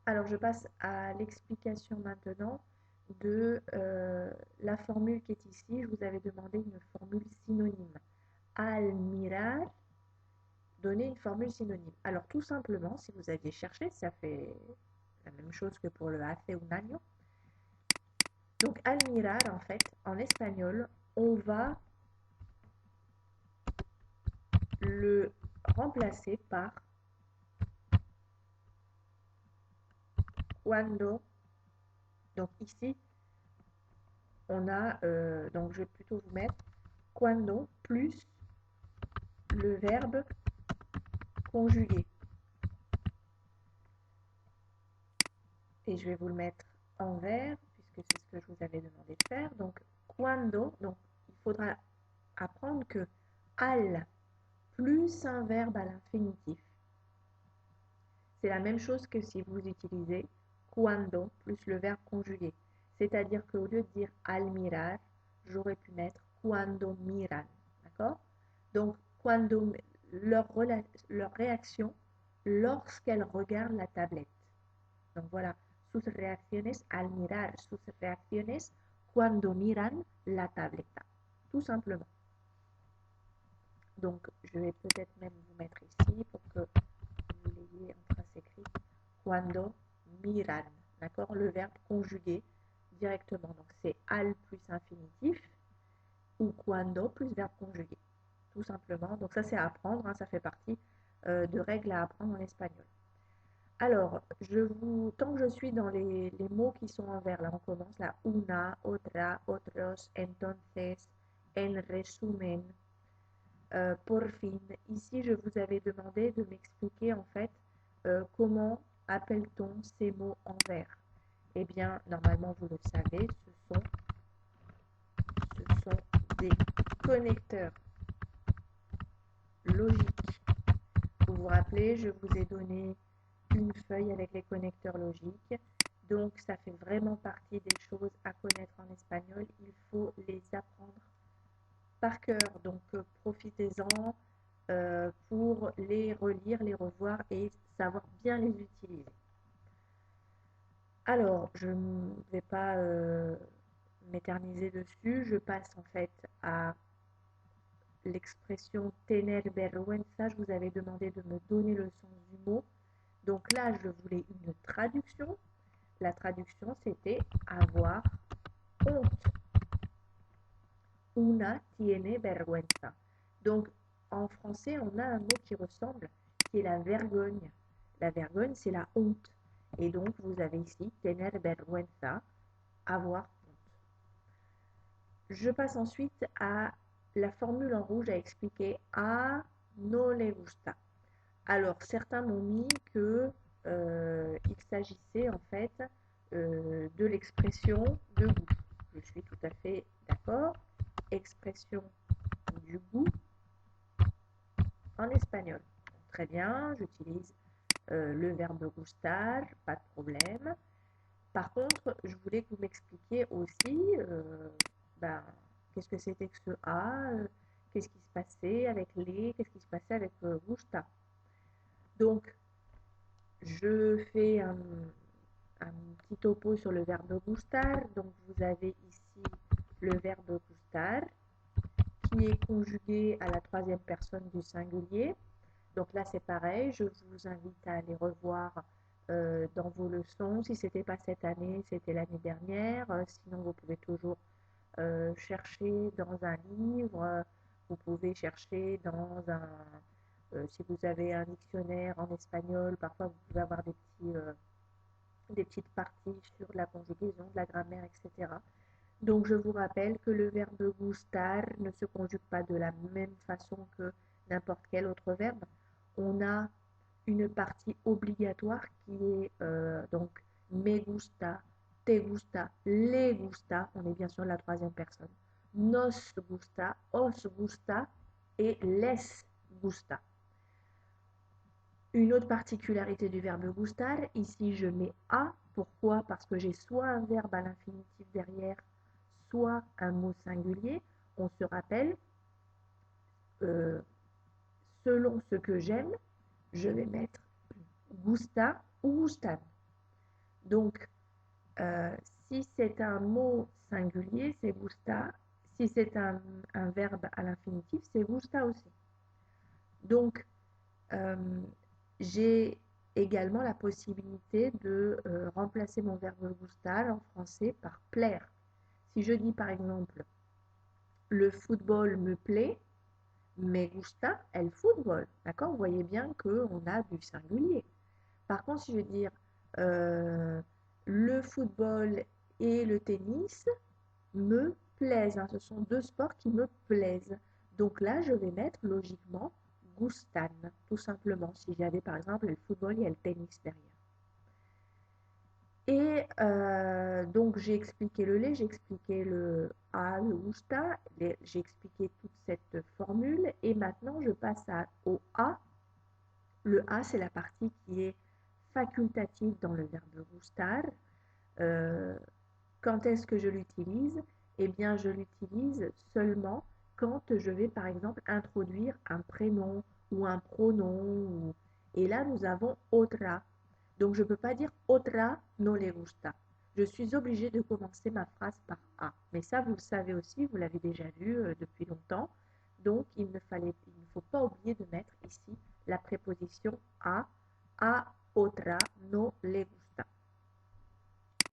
Alors, je passe à l'explication maintenant de la formule qui est ici. Je vous avais demandé une formule synonyme. Al mirar, donner une formule synonyme. Alors, tout simplement, si vous aviez cherché, ça fait la même chose que pour le hace un año. Donc, al mirar, en fait, en espagnol, on va le remplacer par cuando. Donc, ici, on a, donc je vais plutôt vous mettre cuando plus le verbe conjugué. Et je vais vous le mettre en vert, puisque c'est ce que je vous avais demandé de faire. Donc, cuando, donc il faudra apprendre que al plus un verbe à l'infinitif, c'est la même chose que si vous utilisez cuando plus le verbe conjugué. C'est-à-dire qu'au lieu de dire al mirar, j'aurais pu mettre cuando miran. D'accord? Donc, cuando, leur réaction lorsqu'elles regardent la tablette. Donc voilà, sus reacciones al mirar, sus reacciones cuando miran la tableta. Tout simplement. Donc, je vais peut-être même vous mettre ici pour que vous l'ayez en trace écrite. Cuando miran. D'accord? Le verbe conjugué directement. Donc, c'est al plus infinitif ou cuando plus verbe conjugué. Tout simplement. Donc, ça, c'est à apprendre. Hein, ça fait partie de règles à apprendre en espagnol. Alors, tant que je suis dans les mots qui sont en vert, là, on commence là, una, otra, otros, entonces, en resumen, por fin. Ici, je vous avais demandé de m'expliquer en fait comment appelle-t-on ces mots en vert. Eh bien, normalement, vous le savez, ce sont des connecteurs logiques. Vous vous rappelez, je vous ai donné une feuille avec les connecteurs logiques. Donc, ça fait vraiment partie des choses à connaître en espagnol. Il faut les apprendre par cœur. Donc, profitez-en pour les relire, les revoir et savoir bien les utiliser. Alors, je ne vais pas m'éterniser dessus. Je passe en fait à l'expression tener vergüenza. Je vous avais demandé de me donner le sens du mot. Donc là, je voulais une traduction. La traduction, c'était avoir honte. Una tiene vergüenza. Donc, en français, on a un mot qui ressemble, qui est la vergogne. La vergogne, c'est la honte. Et donc, vous avez ici tener vergüenza, avoir honte. Je passe ensuite à la formule en rouge à expliquer a no le gusta. Alors, certains m'ont mis que il s'agissait en fait de l'expression de goût. Je suis tout à fait d'accord. Expression du goût en espagnol. Très bien, j'utilise le verbe gustar, pas de problème. Par contre, je voulais que vous m'expliquiez aussi ben, qu'est-ce que c'était que ce A, qu'est-ce qui se passait avec les, qu'est-ce qui se passait avec gusta. Donc, je fais un petit topo sur le verbe gustar. Donc, vous avez ici le verbe gustar qui est conjugué à la troisième personne du singulier. Donc là, c'est pareil. Je vous invite à aller revoir dans vos leçons. Si ce n'était pas cette année, c'était l'année dernière. Sinon, vous pouvez toujours chercher dans un livre. Vous pouvez chercher dans un... si vous avez un dictionnaire en espagnol, parfois vous pouvez avoir des petites parties sur la conjugaison, de la grammaire, etc. Donc je vous rappelle que le verbe gustar ne se conjugue pas de la même façon que n'importe quel autre verbe. On a une partie obligatoire qui est donc me gusta, te gusta, les gusta, on est bien sûr la troisième personne, nos gusta, os gusta et les gusta. Une autre particularité du verbe gustar, ici je mets a. Pourquoi? Parce que j'ai soit un verbe à l'infinitif derrière, soit un mot singulier. On se rappelle, euh, selon ce que j'aime, je vais mettre gusta ou gustan. Donc, euh, si c'est un mot singulier, c'est gusta. Si c'est un verbe à l'infinitif, c'est gusta aussi. Donc, euh, j'ai également la possibilité de remplacer mon verbe gustar en français par plaire. Si je dis par exemple, le football me plaît, me gusta el fútbol. D'accord? Vous voyez bien qu'on a du singulier. Par contre, si je veux dire euh, le football et le tennis me plaisent, hein, ce sont deux sports qui me plaisent. Donc là, je vais mettre logiquement gustan, tout simplement, si j'avais par exemple le football et le tennis derrière. Et donc, j'ai expliqué le lait, j'ai expliqué le A, le gusta, j'ai expliqué toute cette formule. Et maintenant, je passe au A. Le A, c'est la partie qui est facultative dans le verbe gustar. Euh, Quand est-ce que je l'utilise? Eh bien, je l'utilise seulement quand je vais, par exemple, introduire un prénom ou un pronom. Et là, nous avons otra. Donc, je ne peux pas dire otra no le gusta. Je suis obligée de commencer ma phrase par A. Mais ça, vous le savez aussi, vous l'avez déjà vu depuis longtemps. Donc, il ne faut pas oublier de mettre ici la préposition